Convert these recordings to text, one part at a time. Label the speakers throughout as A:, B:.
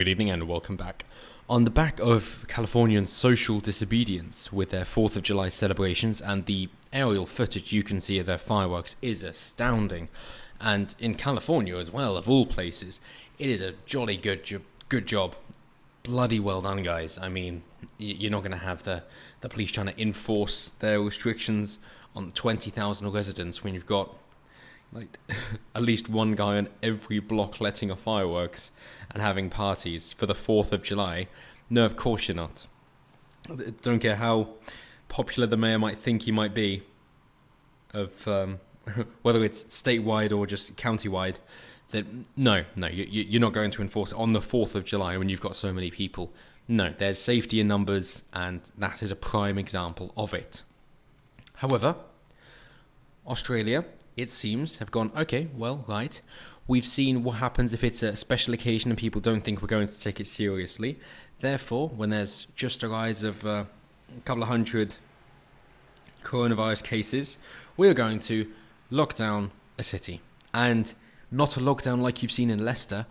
A: Good evening and welcome back. On the back of Californians' social disobedience with their 4th of July celebrations, and the aerial footage you can see of their fireworks is astounding. And in California as well, of all places, it is a jolly good job. Bloody well done, guys. I mean, you're not going to have the police trying to enforce their restrictions on 20,000 residents when you've got like at least one guy on every block letting off fireworks and having parties for the 4th of July. No, of course you're not. Don't care how popular the mayor might think he might be, of whether it's statewide or just countywide. That you're not going to enforce it on the 4th of July when you've got so many people. No, there's safety in numbers, and that is a prime example of it. However, Australia, it seems, have gone, okay, well, right, we've seen what happens if it's a special occasion and people don't think we're going to take it seriously. Therefore, when there's just a rise of a couple of hundred coronavirus cases, we're going to lock down a city. And not a lockdown like you've seen in Leicester.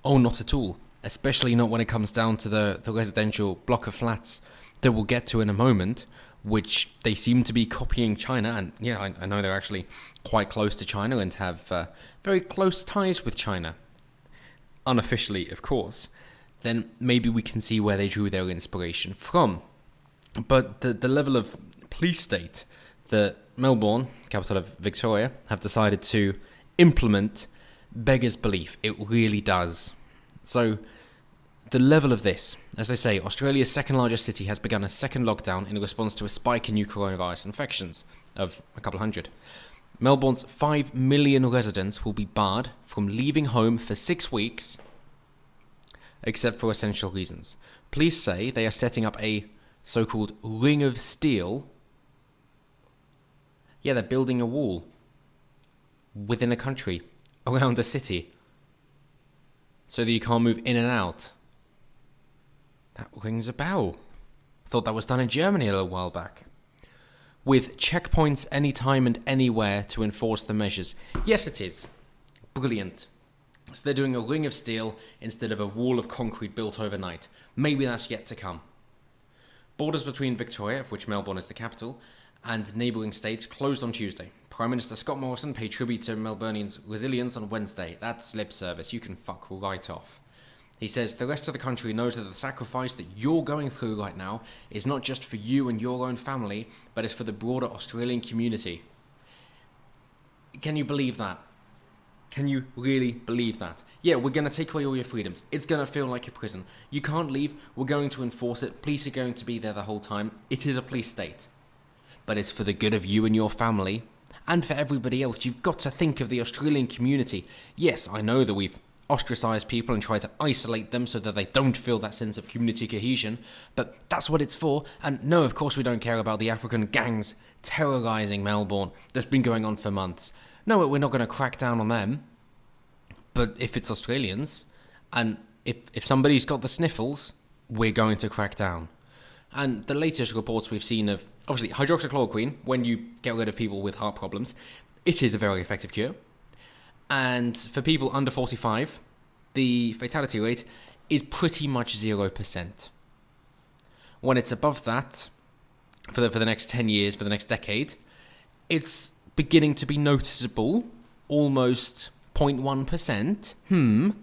A: Oh, not at all. Especially not when it comes down to the residential block of flats that we'll get to in a moment, which they seem to be copying China. And yeah, I know they're actually quite close to China and have very close ties with China. Unofficially, of course. Then maybe we can see where they drew their inspiration from. But the level of police state that Melbourne, capital of Victoria, have decided to implement beggars belief. It really does. So the level of this, as I say, Australia's second largest city has begun a second lockdown in response to a spike in new coronavirus infections of a couple hundred. Melbourne's 5 million residents will be barred from leaving home for 6 weeks, except for essential reasons. Police say they are setting up a so-called ring of steel. Yeah, they're building a wall within a country, around a city, so that you can't move in and out. That rings a bell. Thought that was done in Germany a little while back. With checkpoints anytime and anywhere to enforce the measures. Yes, it is. Brilliant. So they're doing a ring of steel instead of a wall of concrete built overnight. Maybe that's yet to come. Borders between Victoria, of which Melbourne is the capital, and neighbouring states closed on Tuesday. Prime Minister Scott Morrison paid tribute to Melburnians' resilience on Wednesday. That's lip service. You can fuck right off. He says the rest of the country knows that the sacrifice that you're going through right now is not just for you and your own family, but it's for the broader Australian community. Can you believe that? Can you really believe that? Yeah, we're going to take away all your freedoms. It's going to feel like a prison. You can't leave. We're going to enforce it. Police are going to be there the whole time. It is a police state. But it's for the good of you and your family. And for everybody else. You've got to think of the Australian community. Yes, I know that we've ostracized people and tried to isolate them so that they don't feel that sense of community cohesion, but that's what it's for. And no, of course we don't care about the African gangs terrorizing Melbourne that's been going on for months. No, we're not going to crack down on them. But if it's Australians, and if somebody's got the sniffles, we're going to crack down. And the latest reports we've seen of, obviously, hydroxychloroquine, when you get rid of people with heart problems, it is a very effective cure. And for people under 45, the fatality rate is pretty much 0%. When it's above that, for the next 10 years, for the next decade, it's beginning to be noticeable, almost 0.1%. And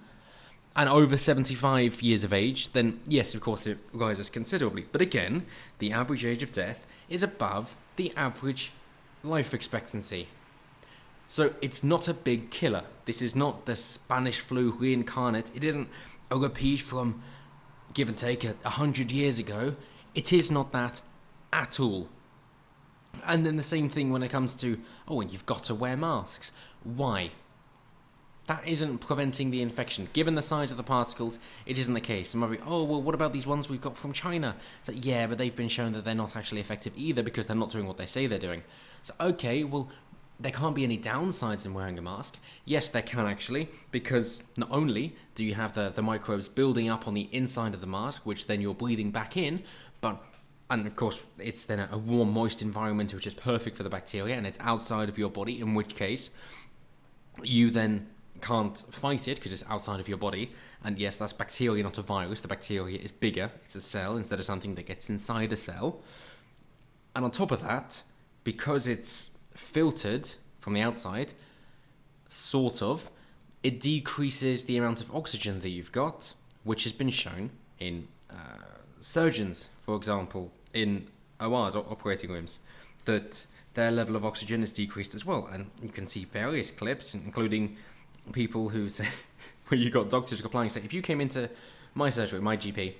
A: over 75 years of age, then yes, of course, it rises considerably. But again, the average age of death is above the average life expectancy. So it's not a big killer. This is not the Spanish flu reincarnate. It isn't a repeat from, give and take, 100 years ago. It is not that at all. And then the same thing when it comes to, and you've got to wear masks. Why? That isn't preventing the infection. Given the size of the particles, it isn't the case. You might be, what about these ones we've got from China? So, yeah, but they've been shown that they're not actually effective either because they're not doing what they say they're doing. So, okay, well, there can't be any downsides in wearing a mask. Yes, there can actually, because not only do you have the microbes building up on the inside of the mask, which then you're breathing back in, and of course, it's then a warm, moist environment, which is perfect for the bacteria, and it's outside of your body, in which case you then can't fight it because it's outside of your body. And yes, that's bacteria, not a virus. The bacteria is bigger. It's a cell instead of something that gets inside a cell. And on top of that, because it's filtered from the outside, sort of, it decreases the amount of oxygen that you've got, which has been shown in surgeons, for example, in ORs, or operating rooms, that their level of oxygen is decreased as well. And you can see various clips, including people who say, where you got doctors applying, say, if you came into my surgery, my GP,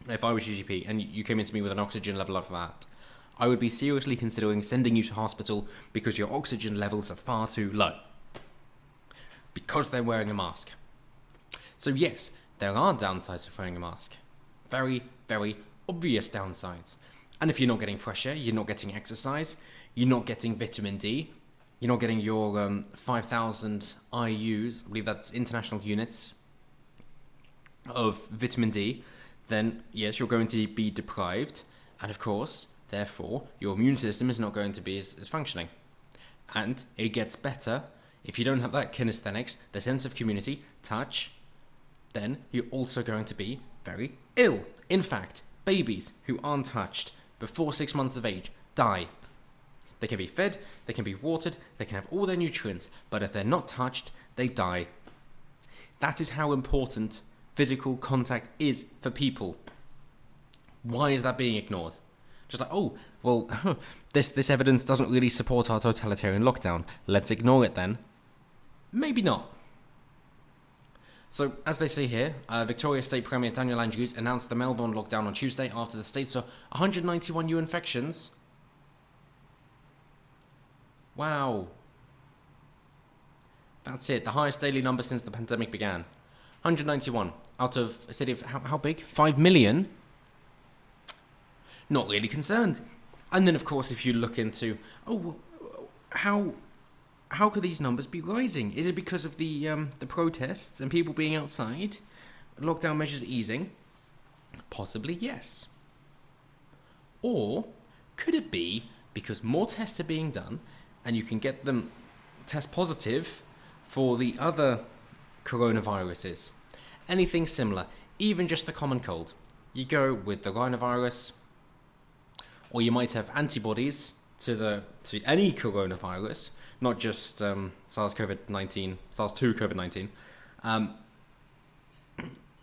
A: if I was your GP, and you came into me with an oxygen level of that, I would be seriously considering sending you to hospital because your oxygen levels are far too low. Because they're wearing a mask. So yes, there are downsides of wearing a mask. Very, very obvious downsides. And if you're not getting fresh air, you're not getting exercise, you're not getting vitamin D, you're not getting your 5,000 IUs, I believe that's international units of vitamin D, then yes, you're going to be deprived. And of course, therefore, your immune system is not going to be as functioning. And it gets better if you don't have that kinesthetics, the sense of community, touch, then you're also going to be very ill. In fact, babies who aren't touched before 6 months of age die. They can be fed, they can be watered, they can have all their nutrients, but if they're not touched, they die. That is how important physical contact is for people. Why is that being ignored? Just like, oh, well, this evidence doesn't really support our totalitarian lockdown. Let's ignore it then. Maybe not. So, as they say here, Victoria State Premier Daniel Andrews announced the Melbourne lockdown on Tuesday after the state saw 191 new infections. Wow. That's it, the highest daily number since the pandemic began. 191 out of a city of, how big? 5 million? Not really concerned. And then, of course, if you look into, how could these numbers be rising? Is it because of the protests and people being outside? Lockdown measures easing? Possibly, yes. Or could it be because more tests are being done and you can get them test positive for the other coronaviruses? Anything similar, even just the common cold. You go with the rhinovirus, or you might have antibodies to any coronavirus, not just SARS-CoV-19, SARS-2 COVID-19,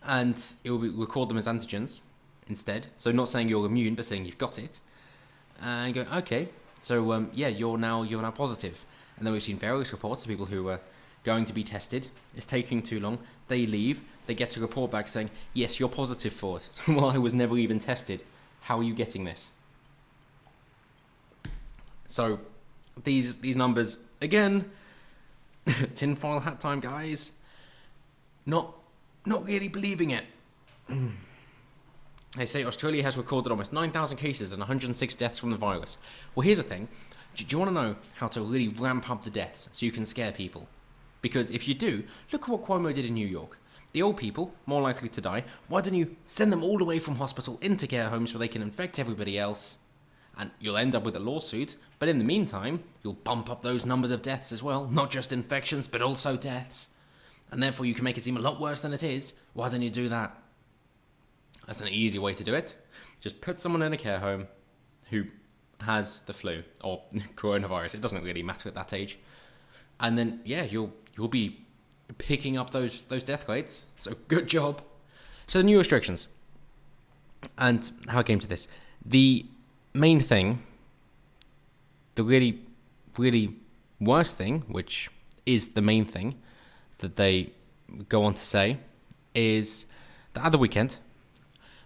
A: and it will record them as antigens instead. So not saying you're immune, but saying you've got it, and go, okay, so you're now positive. And then we've seen various reports of people who are going to be tested. It's taking too long. They leave. They get a report back saying, yes, you're positive for it. Well, I was never even tested. How are you getting this? So these numbers, again, tinfoil hat time, guys. Not really believing it. They say Australia has recorded almost 9,000 cases and 106 deaths from the virus. Well, here's the thing. Do you want to know how to really ramp up the deaths so you can scare people? Because if you do, look at what Cuomo did in New York. The old people, more likely to die, why don't you send them all away from hospital into care homes where they can infect everybody else? And you'll end up with a lawsuit, but in the meantime, you'll bump up those numbers of deaths as well. Not just infections, but also deaths. And therefore you can make it seem a lot worse than it is. Why don't you do that? That's an easy way to do it. Just put someone in a care home who has the flu or coronavirus. It doesn't really matter at that age. And then, yeah, you'll be picking up those death rates. So good job. So the new restrictions. And how I came to this. The main thing, the really, really worst thing, which is the main thing that they go on to say, is that at the weekend,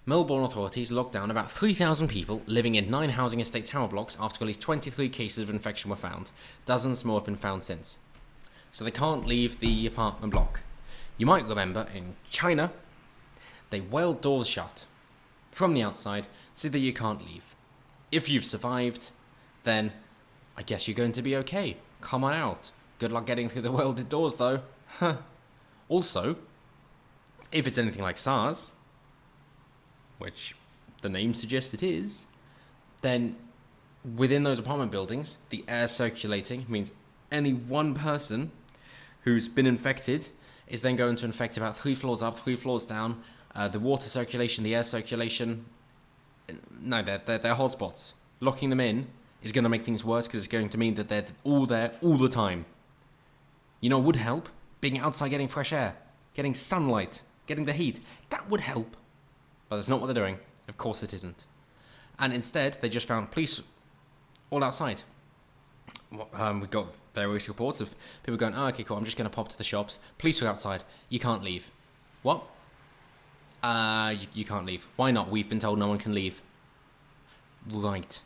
A: Melbourne authorities locked down about 3,000 people living in 9 housing estate tower blocks after at least 23 cases of infection were found. Dozens more have been found since. So they can't leave the apartment block. You might remember in China, they weld doors shut from the outside so that you can't leave. If you've survived, then I guess you're going to be okay. Come on out. Good luck getting through the welded doors, though. Also, if it's anything like SARS, which the name suggests it is, then within those apartment buildings, the air circulating means any one person who's been infected is then going to infect about 3 floors up, 3 floors down. The water circulation, the air circulation, no, they're hotspots. Locking them in is going to make things worse because it's going to mean that they're all there all the time. You know, it would help being outside, getting fresh air, getting sunlight, getting the heat. That would help. But that's not what they're doing. Of course it isn't. And instead, they just found police all outside. We got various reports of people going, oh, okay, cool, I'm just going to pop to the shops. Police are outside. You can't leave. What? You can't leave. Why not? We've been told no one can leave. Right.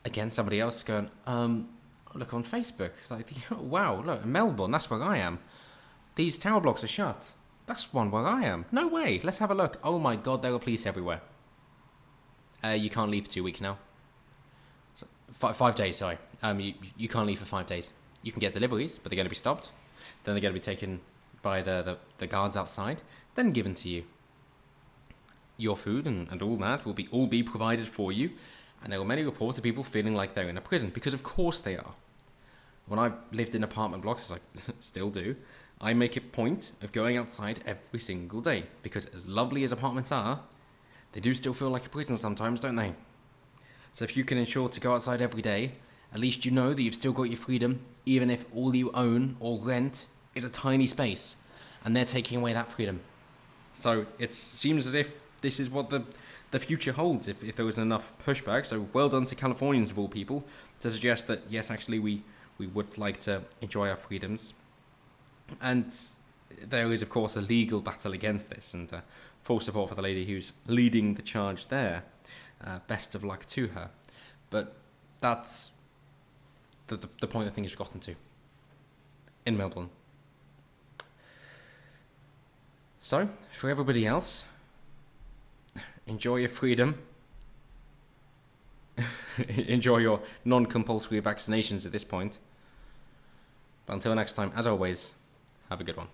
A: Again, somebody else going, look on Facebook. It's like, wow, look, Melbourne, that's where I am. These tower blocks are shut. That's one where I am. No way. Let's have a look. Oh my God, there are police everywhere. You can't leave for 2 weeks now. So, 5 days, sorry. You can't leave for 5 days. You can get deliveries, but they're going to be stopped. Then they're going to be taken by the guards outside, then given to you. Your food and all that will all be provided for you. And there were many reports of people feeling like they're in a prison, because of course they are. When I lived in apartment blocks, as I still do, I make a point of going outside every single day, because as lovely as apartments are, they do still feel like a prison sometimes, don't they? So if you can ensure to go outside every day, at least you know that you've still got your freedom, even if all you own or rent is a tiny space, and they're taking away that freedom. So it seems as if this is what the future holds, if there was enough pushback. So well done to Californians of all people to suggest that, yes, actually we would like to enjoy our freedoms. And there is, of course, a legal battle against this, and full support for the lady who's leading the charge there. Best of luck to her. But that's the point that things have gotten to in Melbourne. So, for everybody else, enjoy your freedom. Enjoy your non-compulsory vaccinations at this point. But until next time, as always, have a good one.